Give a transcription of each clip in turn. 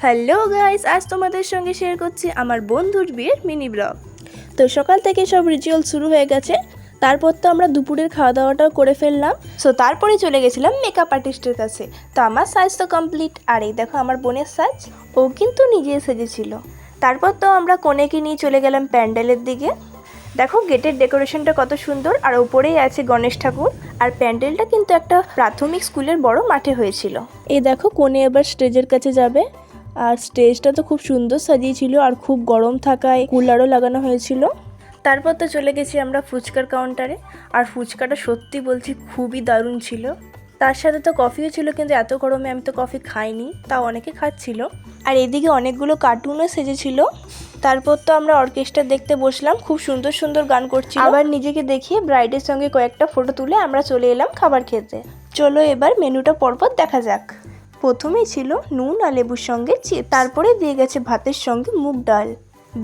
Hello guys, আজ তোমাদের সঙ্গে শেয়ার করছি আমার বন্ধুর বিয়ের মিনি ব্লগ। তো সকাল থেকে সব রিচুয়াল শুরু হয়ে গেছে। তারপর তো আমরা দুপুরের খাওয়া দাওয়াটাও করে ফেললাম। সো তারপরে চলে গেছিলাম মেকআপ আর্টিস্টের কাছে। তো আমার সাজ তো কমপ্লিট, আর এই দেখো আমার বোনের সাজ, ও কিন্তু নিজে সেজেছিল। তারপর তো আমরা কনেকে নিয়ে চলে গেলাম প্যান্ডেলের দিকে। দেখো গেটের ডেকোরেশনটা কত সুন্দর, আর উপরেই আছে গণেশ ঠাকুর। আর প্যান্ডেলটা কিন্তু একটা প্রাথমিক স্কুলের বড় মাঠে হয়েছিল। এই দেখো কোণে এবার স্টেজের কাছে যাবে, আর স্টেজটা তো খুব সুন্দর সাজিয়েছিল, আর খুব গরম থাকায় কুলারও লাগানো হয়েছিল। তারপর তো চলে গেছি আমরা ফুচকার কাউন্টারে, আর ফুচকাটা সত্যি বলছি খুবই দারুণ ছিল। তার সাথে তো কফিও ছিল, কিন্তু এত গরমে আমি তো কফি খাইনি, তাও অনেকে খাচ্ছিল। আর এদিকে অনেকগুলো কার্টুনও সেজেছিল। তারপর তো আমরা অর্কেস্ট্রা দেখতে বসলাম, খুব সুন্দর সুন্দর গান করছিল। আবার নিজেকে দেখিয়ে ব্রাইডের সঙ্গে কয়েকটা ফটো তুলে আমরা চলে এলাম খাবার খেতে। চলো এবার মেনুটা পরপর দেখা যাক। প্রথমেই ছিল নুন আর লেবুর সঙ্গে চিপস, তারপরে দিয়ে গেছে ভাতের সঙ্গে মুগ ডাল,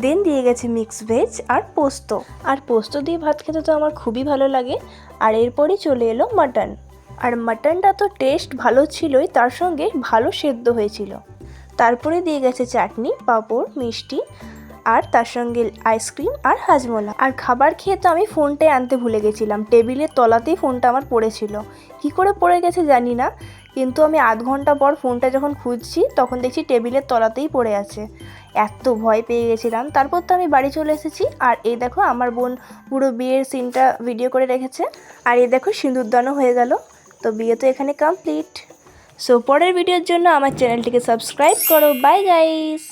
দেন দিয়ে গেছে মিক্স ভেজ আর পোস্ত। আর পোস্ত দিয়ে ভাত খেতে তো আমার খুবই ভালো লাগে। আর এরপরই চলে এলো মাটন, আর মাটনটা তো টেস্ট ভালো ছিলই, তার সঙ্গে ভালো সেদ্ধ হয়েছিল। তারপরে দিয়ে গেছে চাটনি, পাঁপড়, মিষ্টি, আর তার সঙ্গে আইসক্রিম আর হাজমোলা। আর খাবার খেয়ে তো আমি ফোনটাই আনতে ভুলে গেছিলাম, টেবিলের তলাতেই ফোনটা আমার পড়েছিল। কি করে পড়ে গেছে জানি না, কিন্তু আমি আধ ঘন্টা পর ফোনটা যখন খুঁজছি তখন দেখছি টেবিলের তলাতেই পড়ে আছে। এত ভয় পেয়ে গেছিলাম। তারপর তো আমি বাড়ি চলে এসেছি, আর এই দেখো আমার বোন পুরো বিয়ের সিনটা ভিডিও করে রেখেছে। আর এই দেখো সিঁদুরদানও হয়ে গেল। তো বিয়ে তো এখানে কমপ্লিট। সো পরের ভিডিওর জন্য আমার চ্যানেলটিকে সাবস্ক্রাইব করো। Bye guys.